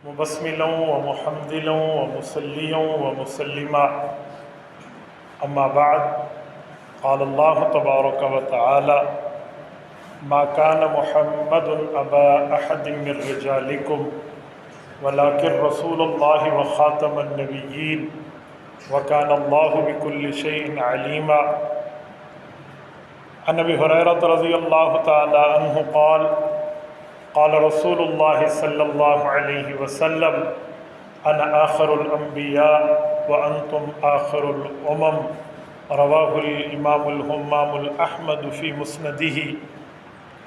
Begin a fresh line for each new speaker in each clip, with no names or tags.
مبسملا ومحمدلا ومصليا ومسلما أما بعد قال الله تبارك وتعالى ما كان محمد أبا أحد من رجالكم ولكن رسول الله وخاتم النبيين وكان الله بكل شيء عليما. عن أبي هريرة رضي الله تعالى عنه قال قال رسول الله صلى الله عليه وسلم أنا آخر الأنبياء وأنتم آخر الأمم. رواه الإمام الهمام الأحمد في مسنده.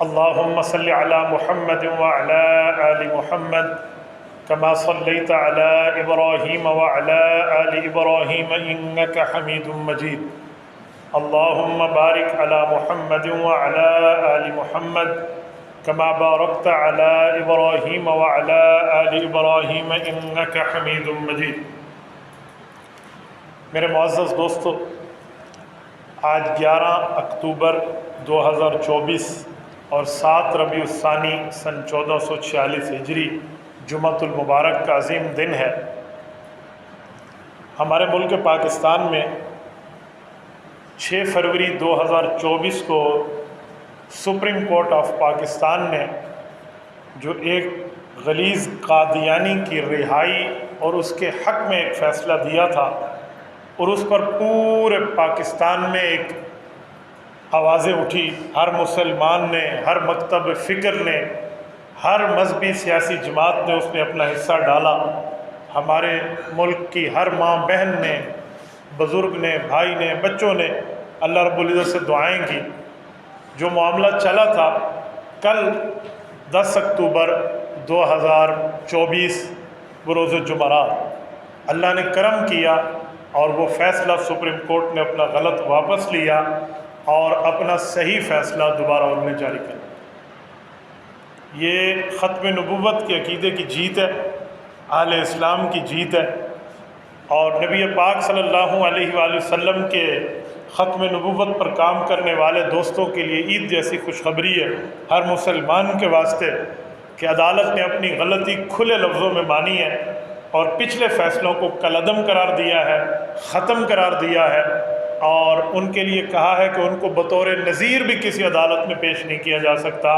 اللهم صل على محمد وعلى آل محمد كما صليت على إبراهيم وعلى آل إبراهيم إنك حميد مجيد. اللهم بارك على محمد وعلى آل محمد كما باركت على إبراهيم وعلى آل إبراهيم إنك حميد مجيد. میرے معزز دوستو، آج 11 اکتوبر 2024 اور 7 ربیع الثانی سن 1446 ہجری جمعۃ المبارک کا عظیم دن ہے. ہمارے ملک پاکستان میں 6 فروری 2024 کو سپریم کورٹ آف پاکستان نے جو ایک غلیظ قادیانی کی رہائی اور اس کے حق میں ایک فیصلہ دیا تھا، اور اس پر پورے پاکستان میں ایک آوازیں اٹھی. ہر مسلمان نے، ہر مکتب فکر نے، ہر مذہبی سیاسی جماعت نے اس میں اپنا حصہ ڈالا. ہمارے ملک کی ہر ماں بہن نے، بزرگ نے، بھائی نے، بچوں نے اللہ رب العزت سے دعائیں کی. جو معاملہ چلا تھا، کل 10 اکتوبر 2024 بروز جمعرات اللہ نے کرم کیا اور وہ فیصلہ سپریم کورٹ نے اپنا غلط واپس لیا اور اپنا صحیح فیصلہ دوبارہ انہوں نے جاری کیا. یہ ختم نبوت کے عقیدے کی جیت ہے، اہل اسلام کی جیت ہے، اور نبی پاک صلی اللہ علیہ وآلہ وسلم کے ختم نبوت پر کام کرنے والے دوستوں کے لیے عید جیسی خوشخبری ہے ہر مسلمان کے واسطے کہ عدالت نے اپنی غلطی کھلے لفظوں میں مانی ہے اور پچھلے فیصلوں کو کالعدم قرار دیا ہے، ختم قرار دیا ہے، اور ان کے لیے کہا ہے کہ ان کو بطور نظیر بھی کسی عدالت میں پیش نہیں کیا جا سکتا،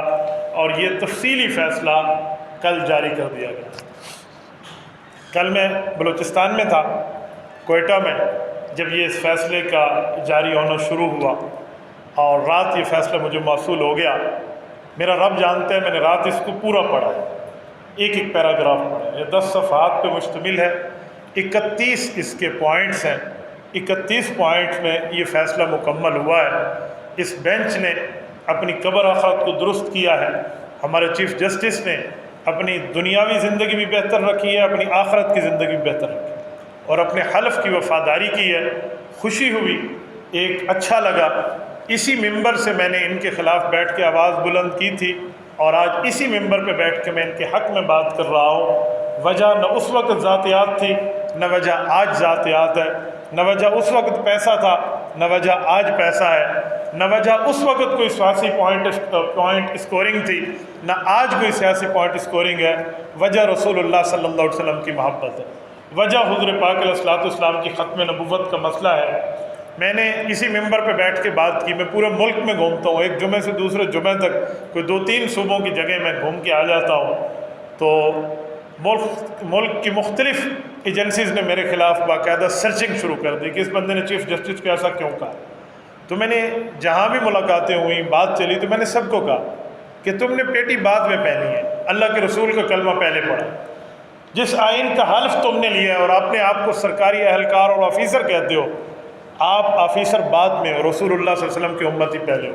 اور یہ تفصیلی فیصلہ کل جاری کر دیا گیا. کل میں بلوچستان میں تھا، کوئٹہ میں، جب یہ اس فیصلے کا جاری ہونا شروع ہوا اور رات یہ فیصلہ مجھے موصول ہو گیا. میرا رب جانتے ہیں میں نے رات اس کو پورا پڑھا ہے، ایک ایک پیراگراف پڑھا ہے. یہ 10 صفحات پہ مشتمل ہے، 31 اس کے پوائنٹس ہیں. 31 پوائنٹس میں یہ فیصلہ مکمل ہوا ہے. اس بینچ نے اپنی قبر آخرت کو درست کیا ہے. ہمارے چیف جسٹس نے اپنی دنیاوی زندگی بھی بہتر رکھی ہے، اپنی آخرت کی زندگی بھی بہتر رکھی ہے، اور اپنے حلف کی وفاداری کی ہے. خوشی ہوئی، ایک اچھا لگا. اسی ممبر سے میں نے ان کے خلاف بیٹھ کے آواز بلند کی تھی، اور آج اسی ممبر پہ بیٹھ کے میں ان کے حق میں بات کر رہا ہوں. وجہ نہ اس وقت ذاتیات تھی، نہ وجہ آج ذاتیات ہے، نہ وجہ اس وقت پیسہ تھا، نہ وجہ آج پیسہ ہے، نہ وجہ اس وقت کوئی سیاسی پوائنٹ اسکورنگ تھی، نہ آج کوئی سیاسی پوائنٹ اسکورنگ ہے. وجہ رسول اللہ صلی اللہ علیہ وسلم کی محبت ہے، وجہ حضور پاک علیہ الصلوۃ والسلام کی ختم نبوت کا مسئلہ ہے. میں نے اسی ممبر پہ بیٹھ کے بات کی. میں پورے ملک میں گھومتا ہوں، ایک جمعے سے دوسرے جمعے تک کوئی 2-3 صوبوں کی جگہ میں گھوم کے آ جاتا ہوں. تو ملک کی مختلف ایجنسیز نے میرے خلاف باقاعدہ سرچنگ شروع کر دی کہ اس بندے نے چیف جسٹس کو ایسا کیوں کہا. تو میں نے جہاں بھی ملاقاتیں ہوئیں، بات چلی، تو میں نے سب کو کہا کہ تم نے پیٹی بعد میں پہنی ہے، اللہ کے رسول کا کلمہ پہلے پڑھا. جس آئین کا حلف تم نے لیا ہے اور اپنے آپ کو سرکاری اہلکار اور آفیسر کہتے ہو، آپ آفیسر بعد میں ہو، رسول اللہ صلی اللہ علیہ وسلم کی امتی پہلے ہو.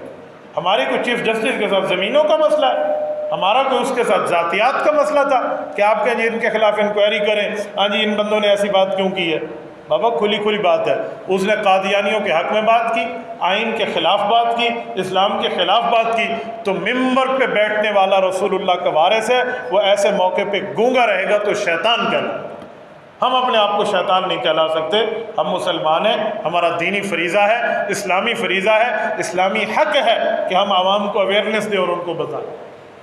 ہماری کوئی چیف جسٹس کے ساتھ زمینوں کا مسئلہ ہے، ہمارا کوئی اس کے ساتھ ذاتیات کا مسئلہ تھا کہ آپ کہیں جی ان کے خلاف انکوائری کریں، ہاں جی ان بندوں نے ایسی بات کیوں کی ہے. بابا کھلی بات ہے. اس نے قادیانیوں کے حق میں بات کی، آئین کے خلاف بات کی، اسلام کے خلاف بات کی. تو ممبر پہ بیٹھنے والا رسول اللہ کا وارث ہے، وہ ایسے موقع پہ گونگا رہے گا تو شیطان کہنا. ہم اپنے آپ کو شیطان نہیں کہلا سکتے. ہم مسلمان ہیں، ہمارا دینی فریضہ ہے، اسلامی فریضہ ہے، اسلامی حق ہے کہ ہم عوام کو اویئرنیس دیں اور ان کو بتائیں.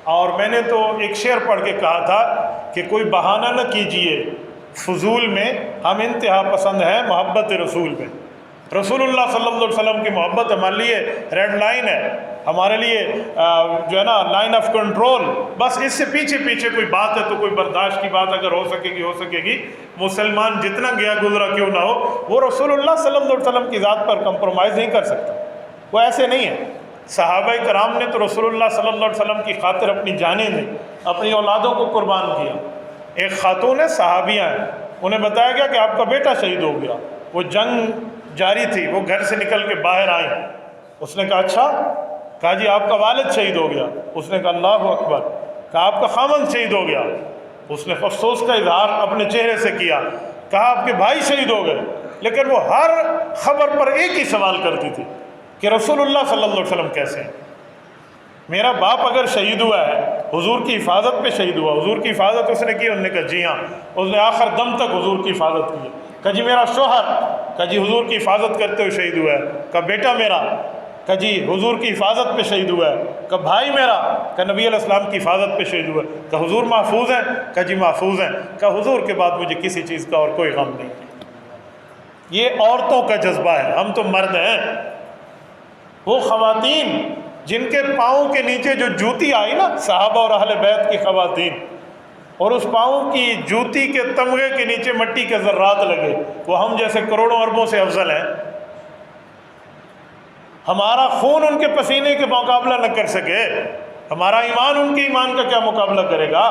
اور میں نے تو ایک شعر پڑھ کے کہا تھا کہ کوئی بہانہ نہ کیجئے فضول میں، ہم انتہا پسند ہیں محبت رسول میں۔ رسول اللہ صلی اللہ علیہ وسلم کی محبت ہمارے لیے ریڈ لائن ہے، ہمارے لیے جو ہے نا لائن آف کنٹرول۔ بس اس سے پیچھے پیچھے کوئی بات ہے تو کوئی برداشت کی بات اگر ہو سکے گی، مسلمان جتنا گیا گزرا کیوں نہ ہو، وہ رسول اللہ صلی اللہ علیہ وسلم کی ذات پر کمپرومائز نہیں کر سکتا، وہ ایسے نہیں ہے۔ صحابہ کرام نے تو رسول اللہ صلی اللہ علیہ وسلم کی خاطر اپنی جانیں دیں، اپنی اولادوں کو قربان کیا۔ ایک خاتون ہے، صحابیہ ہیں، انہیں بتایا گیا کہ آپ کا بیٹا شہید ہو گیا، وہ جنگ جاری تھی، وہ گھر سے نکل کے باہر آئیں۔ اس نے کہا اچھا؟ کہا جی آپ کا والد شہید ہو گیا۔ اس نے کہا اللہ اکبر۔ کہا آپ کا خامند شہید ہو گیا۔ اس نے افسوس کا اظہار اپنے چہرے سے کیا۔ کہا آپ کے بھائی شہید ہو گئے۔ لیکن وہ ہر خبر پر ایک ہی سوال کرتی تھی کہ رسول اللہ صلی اللہ علیہ وسلم کیسے ہیں؟ میرا باپ اگر شہید ہوا ہے، حضور کی حفاظت پہ شہید ہوا، حضور کی حفاظت اس نے کی؟ انہوں نے کہا جی ہاں، اس نے آخر دم تک حضور کی حفاظت کی ہے۔ کہا جی میرا شوہر؟ کہا جی حضور کی حفاظت کرتے ہوئے شہید ہوا ہے۔ کہا بیٹا میرا؟ کہا جی حضور کی حفاظت پہ شہید ہوا ہے۔ کہا بھائی میرا؟ کہا نبی علیہ السلام کی حفاظت پہ شہید ہوا ہے۔ کہا حضور محفوظ ہیں؟ کہا جی محفوظ ہیں۔ کہا حضور کے بعد مجھے کسی چیز کا اور کوئی غم نہیں۔ یہ عورتوں کا جذبہ ہے، ہم تو مرد ہیں۔ وہ خواتین جن کے پاؤں کے نیچے جو جوتی آئی نا، صحابہ اور اہل بیت کی خواتین، اور اس پاؤں کی جوتی کے تمغے کے نیچے مٹی کے ذرات لگے، وہ ہم جیسے کروڑوں اربوں سے افضل ہیں۔ ہمارا خون ان کے پسینے کے مقابلہ نہ کر سکے، ہمارا ایمان ان کے ایمان کا کیا مقابلہ کرے گا؟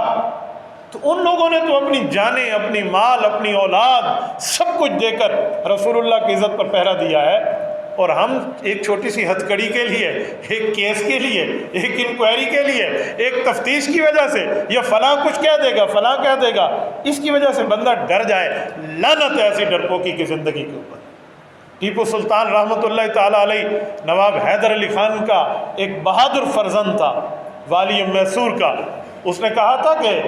تو ان لوگوں نے تو اپنی جانیں، اپنی مال، اپنی اولاد سب کچھ دے کر رسول اللہ کی عزت پر پہرا دیا ہے، اور ہم ایک چھوٹی سی ہتھ کڑی کے لیے، ایک کیس کے لیے، ایک انکوائری کے لیے، ایک تفتیش کی وجہ سے، یا فلاں کچھ کہہ دے گا، فلاں کہہ دے گا، اس کی وجہ سے بندہ ڈر جائے۔ لعنت ہے ایسی ڈرپوکی کی زندگی کے اوپر۔ ٹیپو سلطان رحمۃ اللہ تعالیٰ علیہ نواب حیدر علی خان کا ایک بہادر فرزند تھا، والی میسور کا۔ اس نے کہا تھا کہ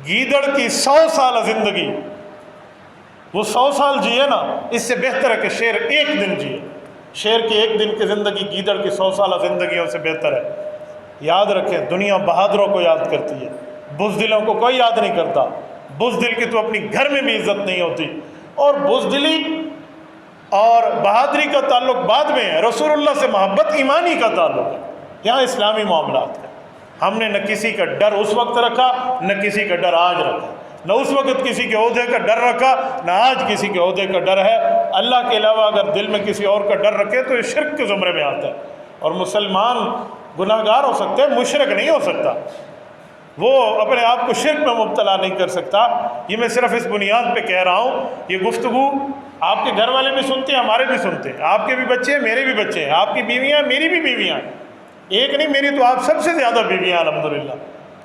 گیدڑ کی 100 سال زندگی، وہ 100 سال جیے نا، اس سے بہتر ہے کہ شیر ایک دن جیے۔ شیر کی ایک دن کی زندگی گیدڑ کی 100 سالہ زندگیوں سے بہتر ہے۔ یاد رکھیں، دنیا بہادروں کو یاد کرتی ہے، بزدلوں کو کوئی یاد نہیں کرتا۔ بزدل کی تو اپنی گھر میں بھی عزت نہیں ہوتی، اور بزدلی اور بہادری کا تعلق بعد میں ہے۔ رسول اللہ سے محبت ایمانی کا تعلق ہے، یہاں اسلامی معاملات ہے۔ ہم نے نہ کسی کا ڈر اس وقت رکھا، نہ کسی کا ڈر آج رکھا، نہ اس وقت کسی کے عہدے کا ڈر رکھا، نہ آج کسی کے عہدے کا ڈر ہے۔ اللہ کے علاوہ اگر دل میں کسی اور کا ڈر رکھے تو یہ شرک کے زمرے میں آتا ہے، اور مسلمان گناہ گار ہو سکتے ہیں، مشرک نہیں ہو سکتا، وہ اپنے آپ کو شرک میں مبتلا نہیں کر سکتا۔ یہ میں صرف اس بنیاد پہ کہہ رہا ہوں، یہ گفتگو آپ کے گھر والے بھی سنتے ہیں، ہمارے بھی سنتے ہیں، آپ کے بھی بچے ہیں، میرے بھی بچے ہیں، آپ کی بیویاں میری بھی بیویاں ہیں، ایک نہیں، میری تو آپ سب سے زیادہ بیویاں ہیں الحمدللہ۔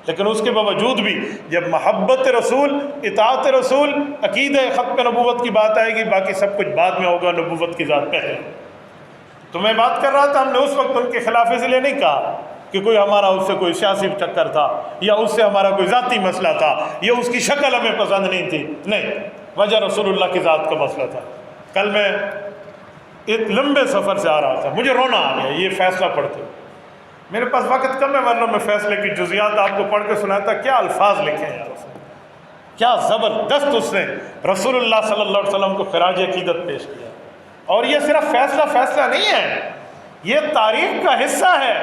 لیکن اس کے باوجود بھی جب محبت رسول، اطاعت رسول، عقیدہ ختم نبوت کی بات آئے گی، باقی سب کچھ بعد میں ہوگا، نبوت کی ذات پہلے۔ تو میں بات کر رہا تھا، ہم نے اس وقت ان کے خلاف اس لیے نہیں کہا کہ کوئی ہمارا اس سے کوئی سیاسی چکر تھا، یا اس سے ہمارا کوئی ذاتی مسئلہ تھا، یا اس کی شکل ہمیں پسند نہیں تھی، نہیں، وجہ رسول اللہ کی ذات کا مسئلہ تھا۔ کل میں ایک لمبے سفر سے آ رہا تھا، مجھے رونا آ گیا یہ فیصلہ پڑھتے، میرے پاس وقت کم ہے ورنہ میں فیصلے کی جزیات آپ کو پڑھ کے سناتا۔ کیا الفاظ لکھے ہیں یار، اس نے کیا زبردست، اس نے رسول اللہ صلی اللہ علیہ وسلم کو خراج عقیدت پیش کیا۔ اور یہ صرف فیصلہ نہیں ہے، یہ تاریخ کا حصہ ہے،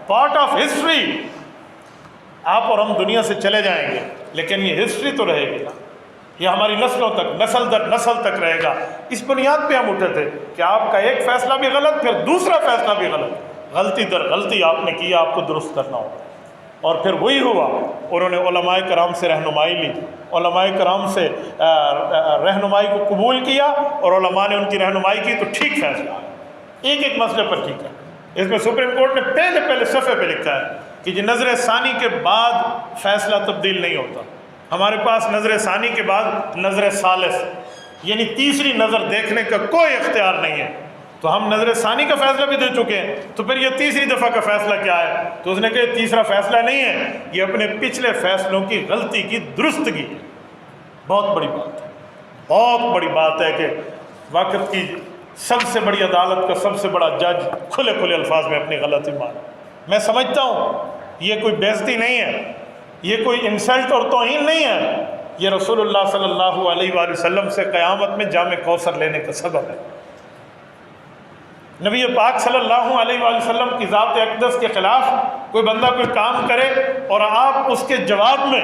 پارٹ آف ہسٹری۔ آپ اور ہم دنیا سے چلے جائیں گے لیکن یہ ہسٹری تو رہے گی نا، یہ ہماری نسلوں تک، نسل در نسل تک رہے گا۔ اس بنیاد پہ ہم اٹھے تھے کہ آپ کا ایک فیصلہ بھی غلط، پھر دوسرا فیصلہ بھی غلط، غلطی در غلطی آپ نے کیا، آپ کو درست کرنا ہوگا۔ اور پھر وہی ہوا، انہوں نے علماء کرام سے رہنمائی لی، علماء کرام سے رہنمائی کو قبول کیا، اور علماء نے ان کی رہنمائی کی تو ٹھیک فیصلہ آیا، ایک ایک مسئلے پر ٹھیک ہے۔ اس میں سپریم کورٹ نے پہلے صفحے پہ لکھا ہے کہ یہ نظر ثانی کے بعد فیصلہ تبدیل نہیں ہوتا۔ ہمارے پاس نظر ثانی کے بعد نظر ثالث، یعنی تیسری نظر دیکھنے کا کوئی اختیار نہیں ہے۔ تو ہم نظر ثانی کا فیصلہ بھی دے چکے ہیں، تو پھر یہ تیسری دفعہ کا فیصلہ کیا ہے؟ تو اس نے کہا تیسرا فیصلہ نہیں ہے، یہ اپنے پچھلے فیصلوں کی غلطی کی درستگی ہے۔ بہت بڑی بات ہے، بہت بڑی بات ہے کہ وقت کی سب سے بڑی عدالت کا سب سے بڑا جج کھلے الفاظ میں اپنی غلطی مان۔ میں سمجھتا ہوں یہ کوئی بے عزتی نہیں ہے، یہ کوئی انسلٹ اور توہین نہیں ہے، یہ رسول اللہ صلی اللہ علیہ وآلہ وسلم سے قیامت میں جام کوثر لینے کا سبب ہے۔ نبی پاک صلی اللہ علیہ وآلہ وسلم کی ذات اقدس کے خلاف کوئی بندہ کوئی کام کرے اور آپ اس کے جواب میں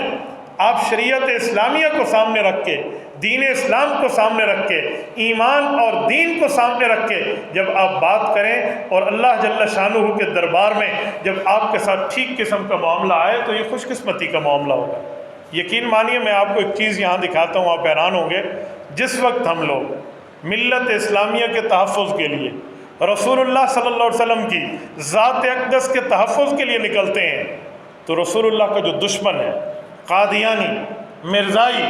آپ شریعت اسلامیہ کو سامنے رکھ کے، دین اسلام کو سامنے رکھ کے، ایمان اور دین کو سامنے رکھ کے جب آپ بات کریں اور اللہ جل شانہ کے دربار میں جب آپ کے ساتھ ٹھیک قسم کا معاملہ آئے تو یہ خوش قسمتی کا معاملہ ہوگا۔ یقین مانیے میں آپ کو ایک چیز یہاں دکھاتا ہوں، آپ حیران ہوں گے۔ جس وقت ہم لوگ ملت اسلامیہ کے تحفظ کے لیے، رسول اللہ صلی اللہ علیہ وسلم کی ذات اقدس کے تحفظ کے لیے نکلتے ہیں تو رسول اللہ کا جو دشمن ہے، قادیانی، مرزائی،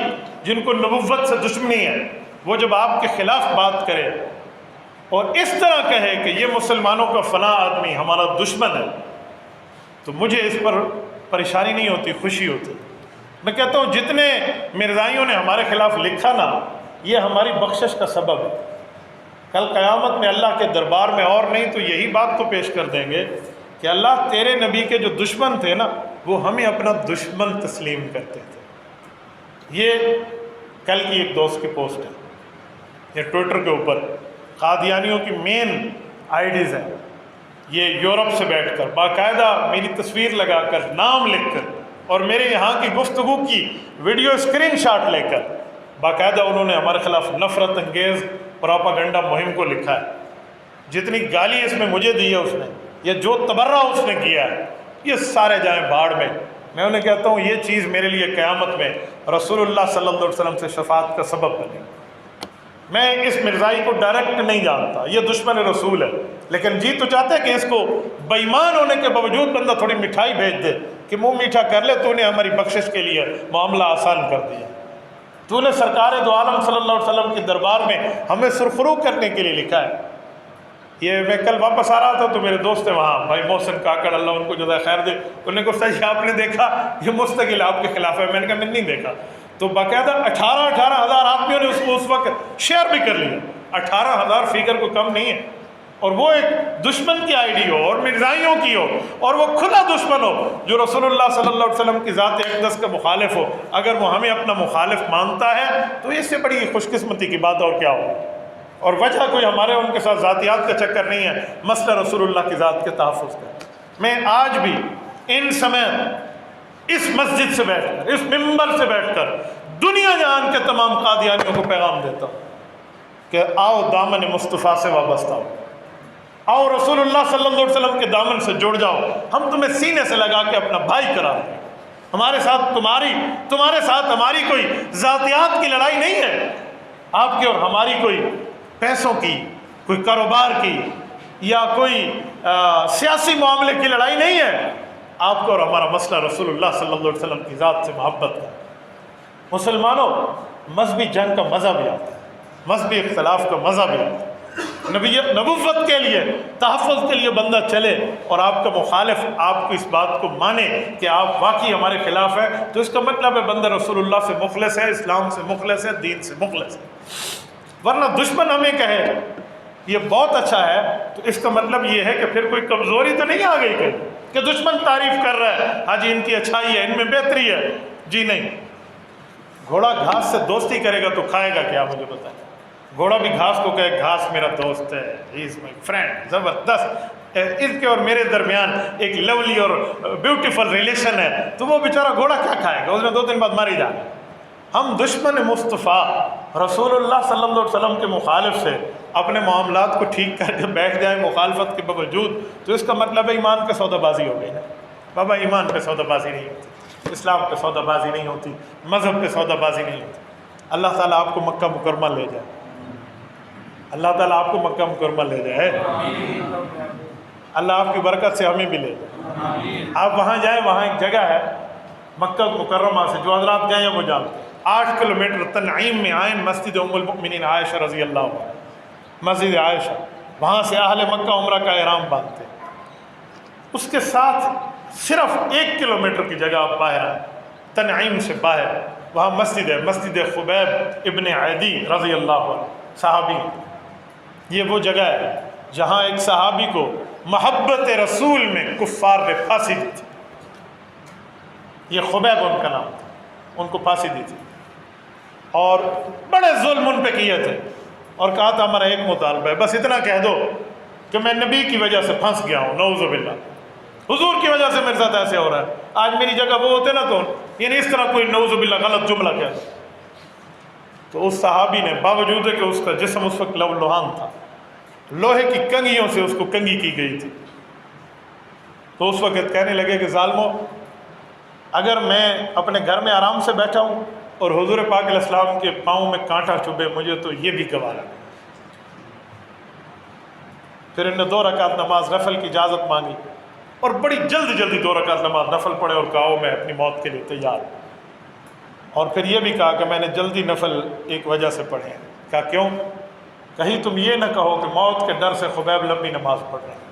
جن کو نبوت سے دشمنی ہے، وہ جب آپ کے خلاف بات کرے اور اس طرح کہے کہ یہ مسلمانوں کا فلاں آدمی ہمارا دشمن ہے، تو مجھے اس پر پریشانی نہیں ہوتی، خوشی ہوتی۔ میں کہتا ہوں جتنے مرزائیوں نے ہمارے خلاف لکھا نا، یہ ہماری بخشش کا سبب ہے۔ کل قیامت میں اللہ کے دربار میں اور نہیں تو یہی بات کو پیش کر دیں گے کہ اللہ تیرے نبی کے جو دشمن تھے نا، وہ ہمیں اپنا دشمن تسلیم کرتے تھے۔ یہ کل کی ایک دوست کی پوسٹ ہے، یہ ٹویٹر کے اوپر قادیانیوں کی مین آئیڈیز ہیں۔ یہ یورپ سے بیٹھ کر باقاعدہ میری تصویر لگا کر، نام لکھ کر اور میرے یہاں کی گفتگو کی ویڈیو اسکرین شاٹ لے کر باقاعدہ انہوں نے ہمارے خلاف نفرت انگیز پراپاگنڈا مہم کو لکھا ہے۔ جتنی گالی اس میں مجھے دی ہے اس نے، یا جو تبرہ اس نے کیا ہے، یہ سارے جائیں بھاڑ میں۔ میں انہیں کہتا ہوں یہ چیز میرے لیے قیامت میں رسول اللہ صلی اللہ علیہ وسلم سے شفاعت کا سبب بنے۔ میں اس مرزائی کو ڈائریکٹ نہیں جانتا، یہ دشمن رسول ہے، لیکن جی تو چاہتے کہ اس کو بے ایمان ہونے کے باوجود بندہ تھوڑی مٹھائی بھیج دے کہ منہ میٹھا کر لے، تو نے ہماری بخشش کے لیے معاملہ آسان کر دیا، تو نے سرکار دو عالم صلی اللہ علیہ وسلم کے دربار میں ہمیں سرخرو کرنے کے لیے لکھا ہے۔ یہ میں کل واپس آ رہا تھا تو میرے دوست ہیں وہاں، بھائی محسن کاکڑ، اللہ ان کو جزائے خیر دے، انہوں نے کہا صحیح آپ نے دیکھا یہ مستقل آپ کے خلاف ہے؟ میں نے کہا میں نہیں دیکھا۔ تو باقاعدہ 18,000 آدمیوں نے اس کو اس وقت شیئر بھی کر لیا۔ 18,000 فگر کو کم نہیں ہے، اور وہ ایک دشمن کی آئی ڈی ہو اور مرزائیوں کی ہو اور وہ کھلا دشمن ہو جو رسول اللہ صلی اللہ علیہ وسلم کی ذات اقدس کا مخالف ہو، اگر وہ ہمیں اپنا مخالف مانتا ہے تو اس سے بڑی خوش قسمتی کی بات اور کیا ہو۔ اور وجہ کوئی ہمارے ان کے ساتھ ذاتیات کا چکر نہیں ہے، مسئلہ رسول اللہ کی ذات کے تحفظ کا۔ میں آج بھی ان سمے اس مسجد سے بیٹھ کر، اس ممبر سے بیٹھ کر دنیا جہان کے تمام قادیانیوں کو پیغام دیتا ہوں کہ آؤ دامن مصطفیٰ سے وابستہ ہو، آؤ رسول اللہ صلی اللہ علیہ وسلم کے دامن سے جڑ جاؤ، ہم تمہیں سینے سے لگا کے اپنا بھائی کرا دیں۔ ہمارے ساتھ تمہارے ساتھ ہماری کوئی ذاتیات کی لڑائی نہیں ہے، آپ کی اور ہماری کوئی پیسوں کی، کوئی کاروبار کی یا کوئی سیاسی معاملے کی لڑائی نہیں ہے، آپ کو اور ہمارا مسئلہ رسول اللہ صلی اللہ علیہ وسلم کی ذات سے محبت ہے۔ مسلمانوں، مذہبی جنگ کا مزہ بھی آتا ہے، مذہبی اختلاف کا مزہ بھی آتا ہے۔ نبوت کے لیے، تحفظ کے لیے بندہ چلے اور آپ کا مخالف آپ کو اس بات کو مانے کہ آپ واقعی ہمارے خلاف ہیں، تو اس کا مطلب ہے بندہ رسول اللہ سے مخلص ہے، اسلام سے مخلص ہے، دین سے مخلص ہے۔ ورنہ دشمن ہمیں کہے یہ بہت اچھا ہے تو اس کا مطلب یہ ہے کہ پھر کوئی کمزوری تو نہیں آ گئی کہ دشمن تعریف کر رہا ہے ہاں جی ان کی اچھائی ہے، ان میں بہتری ہے۔ جی نہیں، گھوڑا گھاس سے دوستی کرے گا تو کھائے گا کیا؟ مجھے بتائیں۔ گھوڑا بھی گھاس کو کہے گھاس میرا دوست ہے، ہی از مائی فرینڈ، زبردست، اس کے اور میرے درمیان ایک لولی اور بیوٹیفل ریلیشن ہے، تو وہ بیچارہ گھوڑا کیا کھائے گا؟ اس نے 2 دن بعد مر ہی جانا۔ ہم دشمن مصطفیٰ رسول اللہ صلی اللہ علیہ وسلم کے مخالف سے اپنے معاملات کو ٹھیک کر کے بیٹھ جائیں مخالفت کے باوجود، تو اس کا مطلب ہے ایمان پہ سودا بازی ہو گئی ہے۔ بابا ایمان پہ سودا بازی نہیں ہوتی، اسلام پہ سودا بازی نہیں ہوتی، مذہب پہ سودا بازی نہیں ہوتی۔ اللہ تعالیٰ آپ کو مکہ مکرمہ لے جائے، اللہ تعالیٰ آپ کو مکہ مکرمہ لے جائے، اللہ آپ کی برکت سے ہمیں بھی لے جائے۔ آپ وہاں جائیں، وہاں ایک جگہ ہے مکہ مکرمہ سے، جو حضرات گئے ہیں وہ جانتے ہیں، 8 کلومیٹر تنعیم میں آئیں، مسجد ام المؤمنین عائشہ رضی اللہ عنہ، مسجد عائشہ، وہاں سے اہل مکہ عمرہ کا احرام باندھتے ہیں۔ اس کے ساتھ صرف 1 کلومیٹر کی جگہ آپ باہر آئیں، تنعیم سے باہر، وہاں مسجد ہے، مسجد خبیب ابن عدی رضی اللہ عنہ، صحابی۔ یہ وہ جگہ ہے جہاں ایک صحابی کو محبت رسول میں کفار نے پھانسی دی تھی. یہ خبیب ان کا نام تھا, ان کو پھانسی دی تھی اور بڑے ظلم ان پہ کیے تھے, اور کہا تھا ہمارا ایک مطالبہ ہے, بس اتنا کہہ دو کہ میں نبی کی وجہ سے پھنس گیا ہوں, نعوذ باللہ, حضور کی وجہ سے میرے ساتھ ایسے ہو رہا ہے. آج میری جگہ وہ ہوتے نا تو یعنی اس طرح کوئی نعوذ باللہ غلط جملہ کہہ دو. تو اس صحابی نے باوجود کہ اس کا جسم اس وقت لوہان تھا, لوہے کی کنگھیوں سے اس کو کنگھی کی گئی تھی, تو اس وقت کہنے لگے کہ ظالمو, اگر میں اپنے گھر میں آرام سے بیٹھا ہوں اور حضور پاک علیہ السلام کے پاؤں میں کانٹا چبھے, مجھے تو یہ بھی گوارا. پھر انہوں نے 2 رکعت نماز نفل کی اجازت مانگی اور بڑی جلدی 2 رکعت نماز نفل پڑھے اور کہا میں اپنی موت کے لیے تیار ہوں. اور پھر یہ بھی کہا کہ میں نے جلدی نفل ایک وجہ سے پڑھے ہیں. کہا کیوں؟ کہیں تم یہ نہ کہو کہ موت کے ڈر سے خبیب لمبی نماز پڑھ رہے ہیں.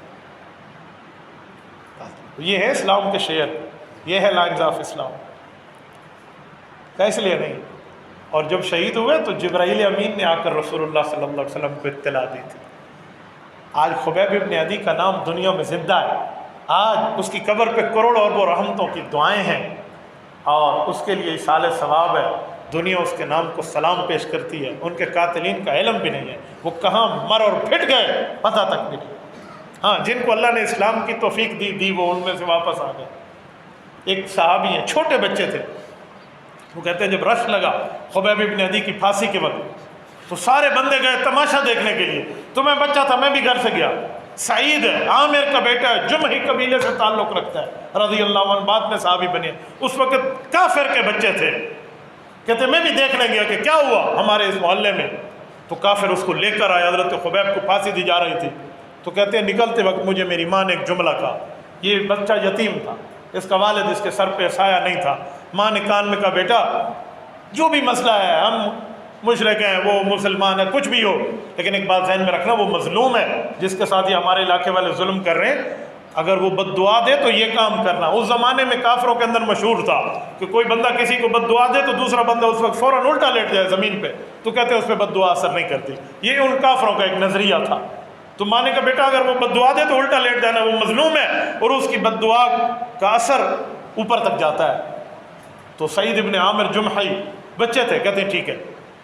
یہ ہے اسلام کے شعر, یہ ہے لائنز آف اسلام. اس لیے نہیں. اور جب شہید ہوئے تو جبرائیل امین نے آ کر رسول اللہ صلی اللہ علیہ وسلم کو اطلاع دی تھی. آج خبیب ابن عدی کا نام دنیا میں زندہ ہے. آج اس کی قبر پہ کروڑوں اربوں رحمتوں کی دعائیں ہیں اور اس کے لیے ایصال ثواب ہے. دنیا اس کے نام کو سلام پیش کرتی ہے. ان کے قاتلین کا علم بھی نہیں ہے, وہ کہاں مر اور پھٹ گئے پتہ تک بھی نہیں. ہاں, جن کو اللہ نے اسلام کی توفیق دی وہ ان میں سے واپس آ گئے. ایک صحابی ہیں, چھوٹے بچے تھے, وہ کہتے ہیں جب رش لگا خبیب ابن عدی کی پھانسی کے وقت تو سارے بندے گئے تماشا دیکھنے کے لیے. تو میں بچہ تھا, میں بھی گھر سے گیا. سعید ہے, عامر کا بیٹا ہے, جمحی قبیلے سے تعلق رکھتا ہے رضی اللہ عنہ, بعد میں صحابی بنے. اس وقت کافر کے بچے تھے. کہتے میں بھی دیکھنے گیا کہ کیا ہوا ہمارے اس محلے میں. تو کافر اس کو لے کر آیا, حضرت خبیب کو پھانسی دی جا رہی تھی. تو کہتے ہیں نکلتے وقت مجھے میری ماں نے ایک جملہ کہا. یہ بچہ یتیم تھا, اس کا والد اس کے سر پہ سایہ نہیں تھا. ماں نے کان میں کہا بیٹا جو بھی مسئلہ ہے, ہم مشرک ہیں, وہ مسلمان ہے, کچھ بھی ہو, لیکن ایک بات ذہن میں رکھنا, وہ مظلوم ہے جس کے ساتھ یہ ہمارے علاقے والے ظلم کر رہے ہیں. اگر وہ بد دعا دے تو یہ کام کرنا. اس زمانے میں کافروں کے اندر مشہور تھا کہ کوئی بندہ کسی کو بد دعا دے تو دوسرا بندہ اس وقت فوراً الٹا لیٹ جائے زمین پہ, تو کہتے ہیں اس پہ بد دعا اثر نہیں کرتی. یہ ان کافروں کا ایک نظریہ تھا. تو ماں نے کہا بیٹا اگر وہ بد دعا دے تو الٹا لیٹ جانا, وہ مظلوم ہے اور اس کی بد دعا کا اثر اوپر تک جاتا ہے. تو سعید ابن عامر جمحی بچے تھے, کہتے ہیں ٹھیک ہے.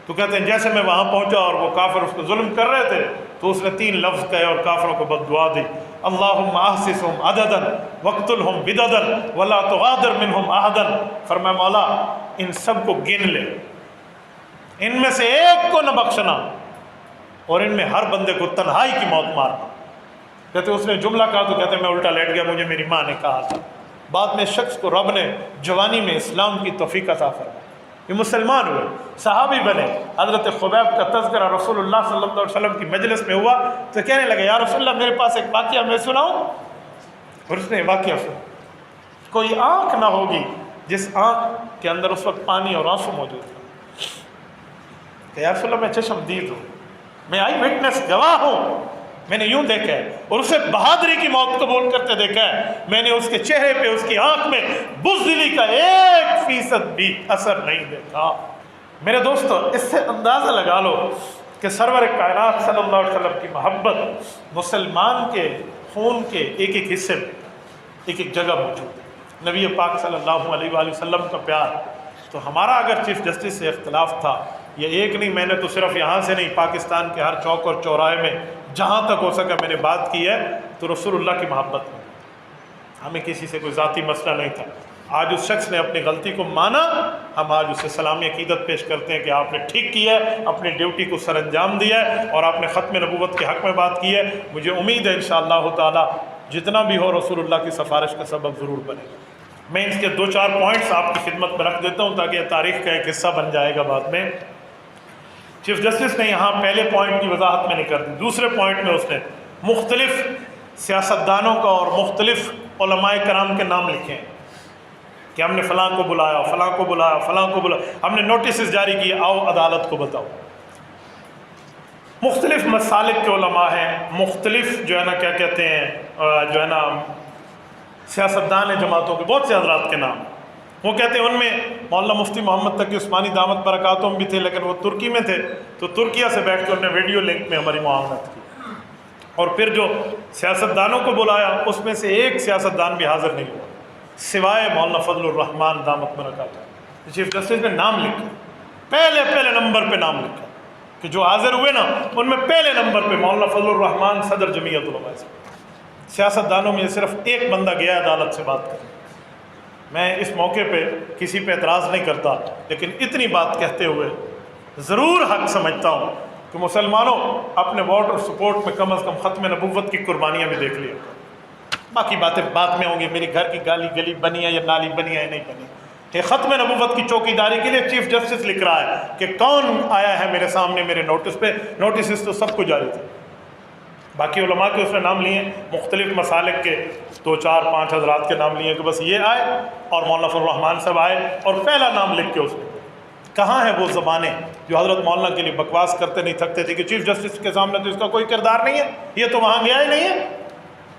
تو کہتے ہیں جیسے میں وہاں پہنچا اور وہ کافر اس کو ظلم کر رہے تھے تو اس نے 3 لفظ کہے اور کافروں کو بد دعا دی. اللہم احسسہم عددا واقتلہم بددا ولا تغادر منہم احدا. فرمایا مولا ان سب کو گن لے, ان میں سے ایک کو نہ بخشنا, اور ان میں ہر بندے کو تنہائی کی موت مارنا. کہتے اس نے جملہ کہا تو کہتے میں الٹا لیٹ گیا, مجھے میری ماں نے کہا تھا. بعد میں شخص کو رب نے جوانی میں اسلام کی توفیق عطا فرمائی, یہ مسلمان ہوئے, صحابی بنے. حضرت خبیب کا تذکرہ رسول اللہ صلی اللہ علیہ وسلم کی مجلس میں ہوا تو کہنے لگے یا رسول اللہ میرے پاس ایک واقعہ میں سناؤں. اور اس نے واقعہ سنا. کوئی آنکھ نہ ہوگی جس آنکھ کے اندر اس وقت پانی اور آنسو موجود تھا. کہ یا رسول اللہ میں چشم دید ہوں, میں آئی وٹنس گواہ ہوں, میں نے یوں دیکھا ہے اور اسے بہادری کی موت قبول کرتے دیکھا ہے. میں نے اس کے چہرے پہ, اس کی آنکھ میں بزدلی کا 1% بھی اثر نہیں دیکھا. میرے دوستو اس سے اندازہ لگا لو کہ سرور کائنات صلی اللہ علیہ وسلم کی محبت مسلمان کے خون کے ایک ایک حصے میں ایک ایک جگہ موجود ہے. نبی پاک صلی اللہ علیہ وآلہ وسلم کا پیار. تو ہمارا اگر چیف جسٹس سے اختلاف تھا, یہ ایک نہیں, میں نے تو صرف یہاں سے نہیں, پاکستان کے ہر چوک اور چوراہے میں جہاں تک ہو سکا میں نے بات کی ہے, تو رسول اللہ کی محبت میں. ہمیں کسی سے کوئی ذاتی مسئلہ نہیں تھا. آج اس شخص نے اپنی غلطی کو مانا, ہم آج اسے سلامی عقیدت پیش کرتے ہیں کہ آپ نے ٹھیک کیا ہے, اپنی ڈیوٹی کو سر انجام دیا ہے اور آپ نے ختم نبوت کے حق میں بات کی ہے. مجھے امید ہے انشاءاللہ تعالی جتنا بھی ہو رسول اللہ کی سفارش کا سبب ضرور بنے گا. میں اس کے 2-4 پوائنٹس آپ کی خدمت میں رکھ دیتا ہوں تاکہ یہ تاریخ کا ایک حصہ بن جائے گا بعد میں. چیف جسٹس نے یہاں پہلے پوائنٹ کی وضاحت میں نہیں کر دی. دوسرے پوائنٹ میں اس نے مختلف سیاستدانوں کا اور مختلف علماء کرام کے نام لکھے ہیں کہ ہم نے فلاں کو بلایا, فلاں کو بلایا, فلاں کو بلایا, ہم نے نوٹسز جاری کیے, آؤ عدالت کو بتاؤ. مختلف مسالک کے علماء ہیں, مختلف جو ہے نا کیا کہتے ہیں جو ہے نا سیاستدان ہیں جماعتوں کے, بہت سے حضرات کے نام. وہ کہتے ہیں ان میں مولانا مفتی محمد تقی عثمانی دامت برکاتہم بھی تھے, لیکن وہ ترکی میں تھے, تو ترکیہ سے بیٹھ کے انہوں نے ویڈیو لنک میں ہماری معاونت کی. اور پھر جو سیاستدانوں کو بلایا اس میں سے ایک سیاستدان بھی حاضر نہیں ہوا سوائے مولانا فضل الرحمان دامت برکاتہ۔ چیف جسٹس نے نام لکھا، پہلے نمبر پہ نام لکھا کہ جو حاضر ہوئے نا ان میں پہلے نمبر پہ مولانا فضل الرحمان صدر جمعیت علماء سے۔ سیاستدانوں میں صرف ایک بندہ گیا عدالت سے بات کرنے۔ میں اس موقع پہ کسی پہ اعتراض نہیں کرتا، لیکن اتنی بات کہتے ہوئے ضرور حق سمجھتا ہوں کہ مسلمانوں اپنے ووٹ اور سپورٹ میں کم از کم ختم نبوت کی قربانیاں بھی دیکھ لیا۔ باقی باتیں بعد میں ہوں گی، میری گھر کی گلی بنی ہے یا نالی بنی ہے نہیں بنی، کہ ختم نبوت کی چوکیداری کے لیے چیف جسٹس لکھ رہا ہے کہ کون آیا ہے میرے سامنے میرے نوٹس پہ۔ نوٹسز تو سب کو جاری تھے، باقی علماء کے اس نے نام لیے، مختلف مسالک کے 2 4 5 حضرات کے نام لیے کہ بس یہ آئے اور مولانا فضل الرحمان صاحب آئے اور پہلا نام لکھ کے اس نے۔ کہاں ہیں وہ زبانیں جو حضرت مولانا کے لیے بکواس کرتے نہیں تھکتے تھے کہ چیف جسٹس کے سامنے تو اس کا کوئی کردار نہیں ہے، یہ تو وہاں گیا ہی نہیں ہے۔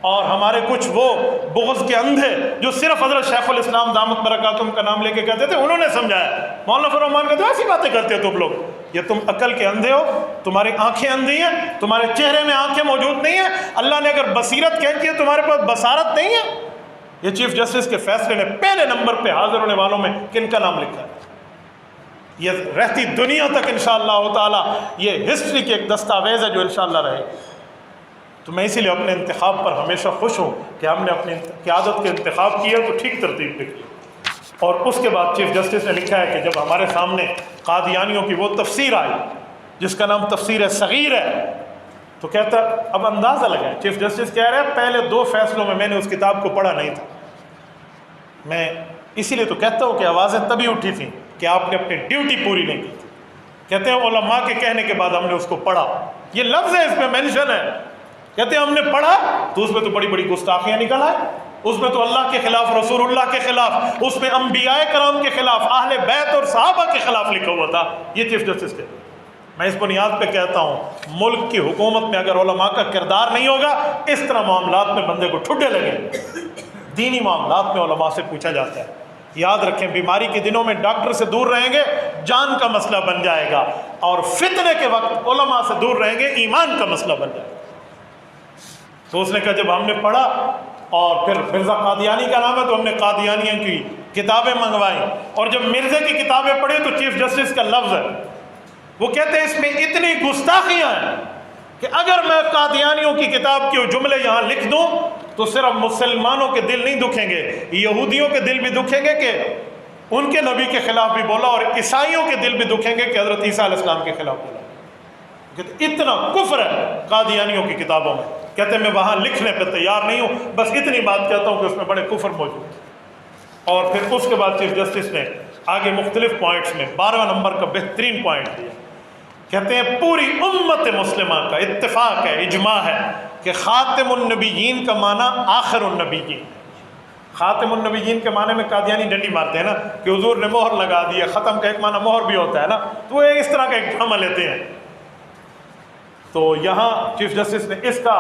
اور ہمارے کچھ وہ بغض کے اندھے جو صرف حضرت شیخ الاسلام دامت برکاتہم کا نام لے کے کہتے تھے، انہوں نے سمجھایا مولانا فضل الرحمان کہتے ایسی باتیں کرتے ہو تم لوگ، یہ تم عقل کے اندھے ہو، تمہاری آنکھیں اندھی ہیں، تمہارے چہرے میں آنکھیں موجود نہیں ہیں، اللہ نے اگر بصیرت کہہ ہے تمہارے پاس بصارت نہیں ہے۔ یہ چیف جسٹس کے فیصلے نے پہلے نمبر پہ حاضر ہونے والوں میں کن کا نام لکھا ہے؟ یہ رہتی دنیا تک انشاءاللہ تعالی یہ ہسٹری کی ایک دستاویز ہے جو انشاءاللہ رہے گی۔ تو میں اسی لیے اپنے انتخاب پر ہمیشہ خوش ہوں کہ ہم نے اپنی قیادت کے انتخاب کیا تو ٹھیک ترتیب پہ کیا۔ اور اس کے بعد چیف جسٹس نے لکھا ہے کہ جب ہمارے سامنے قادیانیوں کی وہ تفسیر آئی جس کا نام تفسیر صغیر ہے، تو کہتا اب اندازہ لگائیں، چیف جسٹس کہہ رہے ہیں پہلے 2 فیصلوں میں نے اس کتاب کو پڑھا نہیں تھا۔ میں اسی لیے تو کہتا ہوں کہ آوازیں تبھی اٹھی تھیں کہ آپ نے اپنی ڈیوٹی پوری نہیں کی تھی۔ کہتے ہیں علماء کے کہنے کے بعد ہم نے اس کو پڑھا، یہ لفظ ہے، اس میں مینشن ہے، کہتے ہیں ہم نے پڑھا تو اس میں تو بڑی بڑی گستاخیاں نکل آئے، اس میں تو اللہ کے خلاف، رسول اللہ کے خلاف، اس میں انبیاء کرام کے خلاف، اہل بیت اور صحابہ کے خلاف لکھا ہوا تھا۔ یہ چیف جسٹس کے میں اس بنیاد پہ کہتا ہوں ملک کی حکومت میں اگر علماء کا کردار نہیں ہوگا، اس طرح معاملات میں بندے کو ٹھڈے لگیں۔ دینی معاملات میں علماء سے پوچھا جاتا ہے۔ یاد رکھیں بیماری کے دنوں میں ڈاکٹر سے دور رہیں گے جان کا مسئلہ بن جائے گا، اور فتنے کے وقت علماء سے دور رہیں گے ایمان کا مسئلہ بن جائے گا۔ تو اس نے کہا جب ہم نے پڑھا، اور پھر مرزا قادیانی کا نام ہے تو ہم نے قادیانیوں کی کتابیں منگوائیں، اور جب مرزا کی کتابیں پڑھی تو چیف جسٹس کا لفظ ہے، وہ کہتے ہیں اس میں اتنی گستاخیاں ہیں کہ اگر میں قادیانیوں کی کتاب کے جملے یہاں لکھ دوں تو صرف مسلمانوں کے دل نہیں دکھیں گے، یہودیوں کے دل بھی دکھیں گے کہ ان کے نبی کے خلاف بھی بولا، اور عیسائیوں کے دل بھی دکھیں گے کہ حضرت عیسیٰ علیہ السلام کے خلاف بولا۔ کہتے اتنا کفر ہے قادیانیوں کی کتابوں میں، کہتے ہیں میں وہاں لکھنے پہ تیار نہیں ہوں، بس اتنی بات کہتا ہوں کہ اس میں بڑے کفر موجود ہیں۔ اور پھر اس کے بعد چیف جسٹس نے آگے مختلف پوائنٹس میں 12 نمبر کا بہترین پوائنٹ دیا، کہتے ہیں پوری امت مسلمہ کا اتفاق ہے، اجماع ہے کہ خاتم النبیین کا معنی آخر النبیین۔ خاتم النبیین کے معنی میں قادیانی ڈنڈی مارتے ہیں نا کہ حضور نے مہر لگا دی ہے، ختم کا ایک معنی مہر بھی ہوتا ہے نا، تو وہ اس طرح کا ایک ڈرامہ لیتے ہیں۔ تو یہاں چیف جسٹس نے اس کا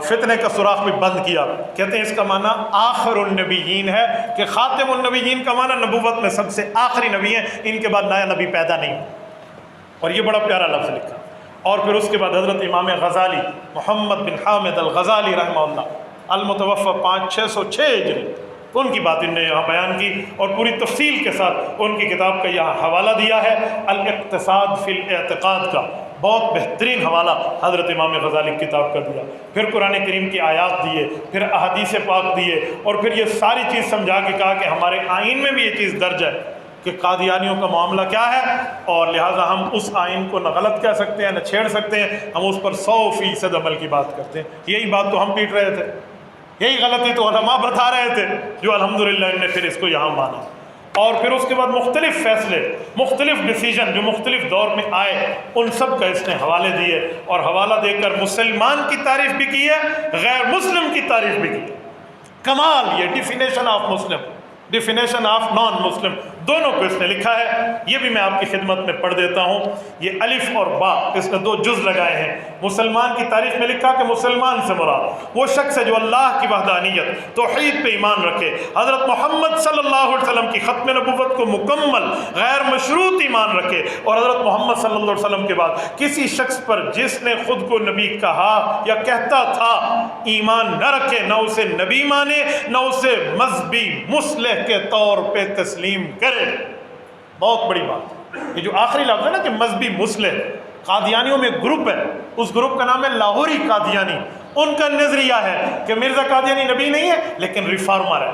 فتنے کا سوراخ بھی بند کیا، کہتے ہیں اس کا معنی آخر النبیین ہے کہ خاتم النبیین کا معنی نبوت میں سب سے آخری نبی ہیں، ان کے بعد نیا نبی پیدا نہیں۔ اور یہ بڑا پیارا لفظ لکھا۔ اور پھر اس کے بعد حضرت امام غزالی محمد بن حامد الغزالی رحمہ اللہ المتوفى 5606 ہجری، ان کی بات انہوں نے یہاں بیان کی اور پوری تفصیل کے ساتھ ان کی کتاب کا یہاں حوالہ دیا ہے، الاقتصاد فی الاعتقاد کا بہت بہترین حوالہ حضرت امام غزالی کی کتاب کا دیا۔ پھر قرآن کریم کی آیات دیے، پھر احادیث پاک دیے، اور پھر یہ ساری چیز سمجھا کے کہا کہ ہمارے آئین میں بھی یہ چیز درج ہے کہ قادیانیوں کا معاملہ کیا ہے، اور لہٰذا ہم اس آئین کو نہ غلط کہہ سکتے ہیں نہ چھیڑ سکتے ہیں، ہم اس پر 100% عمل کی بات کرتے ہیں۔ یہی بات تو ہم پیٹ رہے تھے، یہی غلطی تو علماء بتا رہے تھے، جو الحمدللہ ان نے پھر اس کو یہاں مانا۔ اور پھر اس کے بعد مختلف فیصلے، مختلف ڈیسیجن جو مختلف دور میں آئے، ان سب کا اس نے حوالے دیے، اور حوالہ دے کر مسلمان کی تعریف بھی کی ہے، غیر مسلم کی تعریف بھی کی۔ کمال یہ ڈیفینیشن آف مسلم، ڈیفینیشن آف نان مسلم، دونوں کو اس نے لکھا ہے۔ یہ بھی میں آپ کی خدمت میں پڑھ دیتا ہوں۔ یہ الف اور با، اس نے 2 جز لگائے ہیں، مسلمان کی تاریخ میں لکھا کہ مسلمان سے مراد وہ شخص ہے جو اللہ کی وحدانیت توحید پہ ایمان رکھے، حضرت محمد صلی اللہ علیہ وسلم کی ختم نبوت کو مکمل غیر مشروط ایمان رکھے، اور حضرت محمد صلی اللہ علیہ وسلم کے بعد کسی شخص پر جس نے خود کو نبی کہا یا کہتا تھا ایمان نہ رکھے، نہ اسے نبی مانے، نہ اسے مذہبی مصلح کے طور پہ تسلیم کرے۔ بہت بڑی بات، یہ جو آخری لفظ ہے نا کہ مذہبی مصلح، قادیانیوں میں ایک گروپ ہے، اس گروپ کا نام ہے لاہوری قادیانی۔ ان کا نظریہ ہے کہ مرزا قادیانی نبی نہیں ہے لیکن ریفارمر ہے،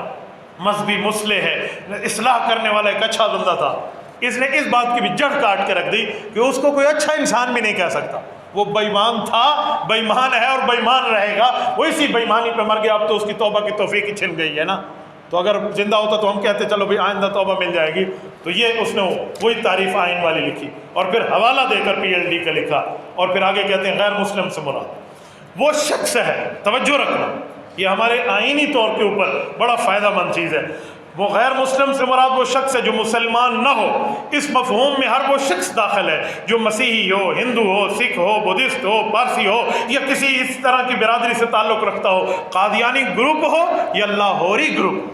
مذہبی مصلح ہے، اصلاح کرنے والا ایک اچھا بندہ تھا۔ اس نے اس بات کی بھی جڑ کاٹ کے رکھ دی کہ اس کو کوئی اچھا انسان بھی نہیں کہہ سکتا، وہ بے ایمان تھا، بے ایمان ہے اور بے ایمان رہے گا، وہ اسی بے ایمانی پہ مر گیا، اب تو اس کی توبہ کی توفیق ہی چھن گئی ہے نا۔ تو اگر زندہ ہوتا تو ہم کہتے چلو بھائی آئندہ توبہ مل جائے گی۔ تو یہ اس نے وہی تعریف آئین والی لکھی اور پھر حوالہ دے کر PhD کا لکھا، اور پھر آگے کہتے ہیں غیر مسلم سے مراد وہ شخص ہے، توجہ رکھنا یہ ہمارے آئینی طور کے اوپر بڑا فائدہ مند چیز ہے، وہ غیر مسلم سے مراد وہ شخص ہے جو مسلمان نہ ہو۔ اس مفہوم میں ہر وہ شخص داخل ہے جو مسیحی ہو، ہندو ہو، سکھ ہو، بدھسٹ ہو، پارسی ہو، یا کسی اس طرح کی برادری سے تعلق رکھتا ہو، قادیانی گروپ ہو یا لاہوری گروپ۔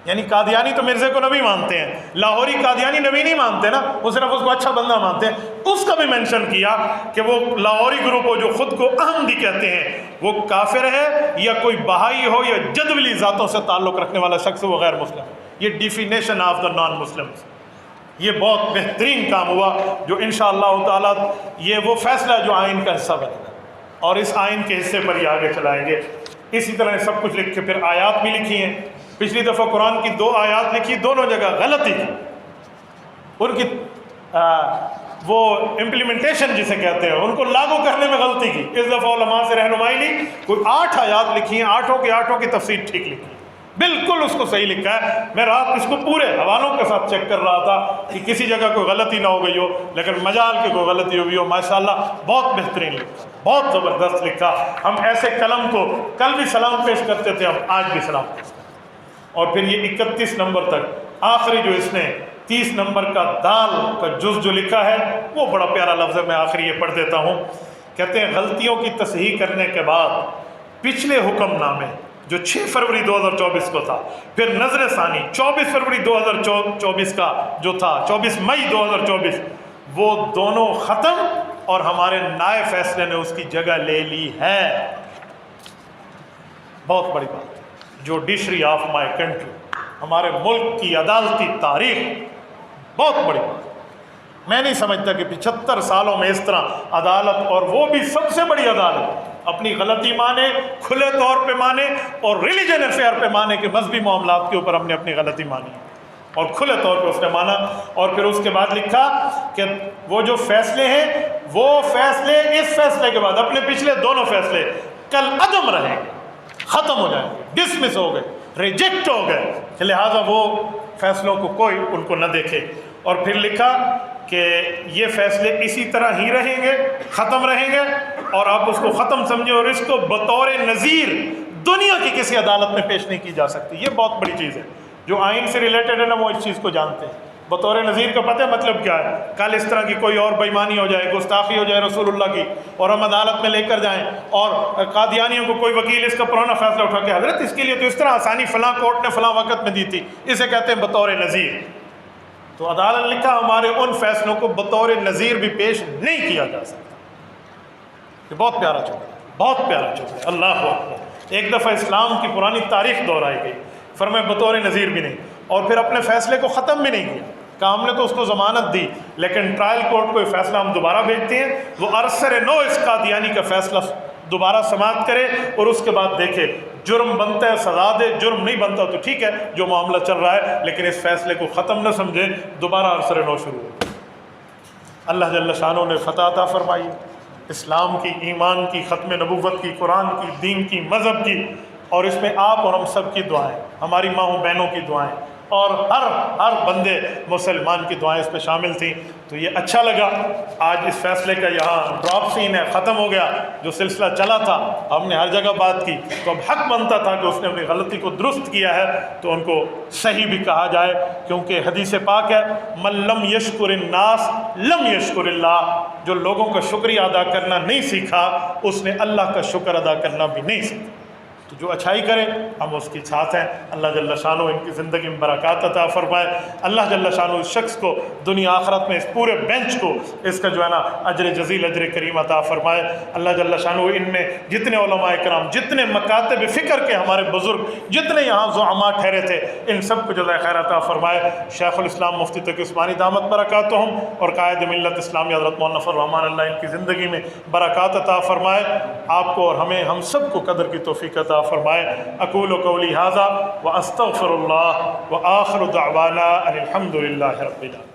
یعنی قادیانی تو مرزے کو نبی مانتے ہیں، لاہوری قادیانی نبی نہیں مانتے نا، وہ صرف اس کو اچھا بندہ مانتے ہیں۔ اس کا بھی مینشن کیا کہ وہ لاہوری گروپ ہو جو خود کو احمدی کہتے ہیں، وہ کافر ہے، یا کوئی بہائی ہو یا جدولی ذاتوں سے تعلق رکھنے والا شخص وہ غیر مسلم ہے۔ یہ definition of the non Muslims. یہ بہت بہترین کام ہوا جو انشاءاللہ تعالیٰ یہ وہ فیصلہ جو آئین کا حصہ بنے گا، اور اس آئین کے حصے پر یہ آگے چلائیں گے۔ اسی طرح سب کچھ لکھ کے پھر آیات بھی لکھی ہیں۔ پچھلی دفعہ قرآن کی 2 آیات لکھی، دونوں جگہ غلطی کی، ان کی وہ امپلیمنٹیشن جسے کہتے ہیں ان کو لاگو کرنے میں غلطی کی۔ اس دفعہ علماء سے رہنمائی لی، کوئی 8 آیات لکھی ہیں، 8 کی تفسیر ٹھیک لکھی، بالکل اس کو صحیح لکھا ہے۔ میں رات اس کو پورے حوالوں کے ساتھ چیک کر رہا تھا کہ کسی جگہ کوئی غلطی نہ ہو گئی ہو، لیکن مجال کی کوئی غلطی ہوئی ہو۔ ماشاءاللہ بہت بہترین لکھا، بہت زبردست لکھا۔ ہم ایسے قلم کو کل بھی سلام پیش کرتے تھے، ہم آج بھی سلام پیش کرتے ہیں۔ اور پھر یہ 31 نمبر تک آخری جو اس نے 30 نمبر کا دال کا جز جو لکھا ہے وہ بڑا پیارا لفظ ہے، میں آخری یہ پڑھ دیتا ہوں۔ کہتے ہیں غلطیوں کی تصحیح کرنے کے بعد پچھلے حکم نامے جو 6 فروری 2024 کو تھا، پھر نظر ثانی 24 فروری 2024 کا جو تھا، 24 مئی 2024، وہ دونوں ختم اور ہمارے نئے فیصلے نے اس کی جگہ لے لی ہے۔ بہت بڑی بات، جوڈیشری آف مائی کنٹری، ہمارے ملک کی عدالتی تاریخ، بہت بڑی بات۔ میں نہیں سمجھتا کہ 75 سالوں میں اس طرح عدالت، اور وہ بھی سب سے بڑی عدالت، اپنی غلطی مانے، کھلے طور پہ مانے، اور ریلیجن افیئر پہ مانے کہ مذہبی معاملات کے اوپر ہم نے اپنی غلطی مانی اور کھلے طور پہ اس نے مانا۔ اور پھر اس کے بعد لکھا کہ وہ جو فیصلے ہیں، وہ فیصلے اس فیصلے کے بعد اپنے پچھلے دونوں فیصلے کل عدم رہیں گے، ختم ہو جائیں گے، ڈسمس ہو گئے، ریجیکٹ ہو گئے، کہ لہٰذا وہ فیصلوں کو کوئی ان کو نہ دیکھے۔ اور پھر لکھا کہ یہ فیصلے اسی طرح ہی رہیں گے، ختم رہیں گے، اور آپ اس کو ختم سمجھیں، اور اس کو بطور نظیر دنیا کی کسی عدالت میں پیش نہیں کی جا سکتی۔ یہ بہت بڑی چیز ہے، جو آئین سے ریلیٹڈ ہے نا وہ اس چیز کو جانتے ہیں۔ بطور نظیر کا پتہ ہے مطلب کیا ہے؟ کل اس طرح کی کوئی اور بےایمانی ہو جائے، گستاخی ہو جائے رسول اللہ کی، اور ہم عدالت میں لے کر جائیں، اور قادیانیوں کو کوئی وکیل اس کا پرانا فیصلہ اٹھا کے حضرت اس کے لیے تو اس طرح آسانی فلاں کورٹ نے فلاں وقت میں دی تھی، اسے کہتے ہیں بطور نظیر۔ تو عدالت نے لکھا ہمارے ان فیصلوں کو بطور نظیر بھی پیش نہیں کیا جا سکتا۔ یہ بہت پیارا چوکا، بہت پیارا چوکا، اللہ اکبر۔ ایک دفعہ اسلام کی پرانی تاریخ دہرائی گئی، فرمایا بطور نظیر بھی نہیں، اور پھر اپنے فیصلے کو ختم بھی نہیں کیا، کہ ہم نے تو اس کو ضمانت دی، لیکن ٹرائل کورٹ کو یہ فیصلہ ہم دوبارہ بھیجتے ہیں، وہ عرصر نو اس قادیانی کا فیصلہ دوبارہ سماعت کرے، اور اس کے بعد دیکھے جرم بنتا ہے سزا دے، جرم نہیں بنتا تو ٹھیک ہے جو معاملہ چل رہا ہے، لیکن اس فیصلے کو ختم نہ سمجھے، دوبارہ عرصر نو شروع ہو۔ اللہ جل شانہ نے فتح عطا فرمائی، اسلام کی، ایمان کی، ختم نبوت کی، قرآن کی، دین کی، مذہب کی، اور اس میں آپ اور ہم سب کی دعائیں، ہماری ماؤں بہنوں کی دعائیں، اور ہر بندے مسلمان کی دعائیں اس پہ شامل تھیں۔ تو یہ اچھا لگا، آج اس فیصلے کا یہاں ڈراپ سین ہے، ختم ہو گیا۔ جو سلسلہ چلا تھا ہم نے ہر جگہ بات کی، تو اب حق بنتا تھا کہ اس نے اپنی غلطی کو درست کیا ہے تو ان کو صحیح بھی کہا جائے، کیونکہ حدیث پاک ہے من لم یشکر الناس لم یشکر اللہ، جو لوگوں کا شکریہ ادا کرنا نہیں سیکھا اس نے اللہ کا شکر ادا کرنا بھی نہیں سیکھا۔ تو جو اچھائی کرے ہم اس کے ساتھ ہیں۔ اللہ جل شانہ ان کی زندگی میں برکات عطا فرمائے۔ اللہ جل شانہ اس شخص کو دنیا آخرت میں اس پورے بینچ کو اس کا جو ہے نا اجر جزیل اجر کریم عطا فرمائے۔ اللہ جل شانہ ان میں جتنے علماء کرام، جتنے مکاتب فکر کے ہمارے بزرگ، جتنے یہاں زعماء ٹھہرے تھے، ان سب کو جزائے خیر عطا فرمائے۔ شیخ الاسلام مفتی تقی عثمانی دامت برکاتہم اور قائد ملت اسلامی حضرت مولانا فضل الرحمان اللہ ان کی زندگی میں برکات عطا فرمائے۔ آپ کو اور ہمیں، ہم سب کو قدر کی توفیق عطا فرمائے۔ اقول قولی ھذا واستغفر اللہ وآخر دعوانا ان الحمد للہ رب العالمین۔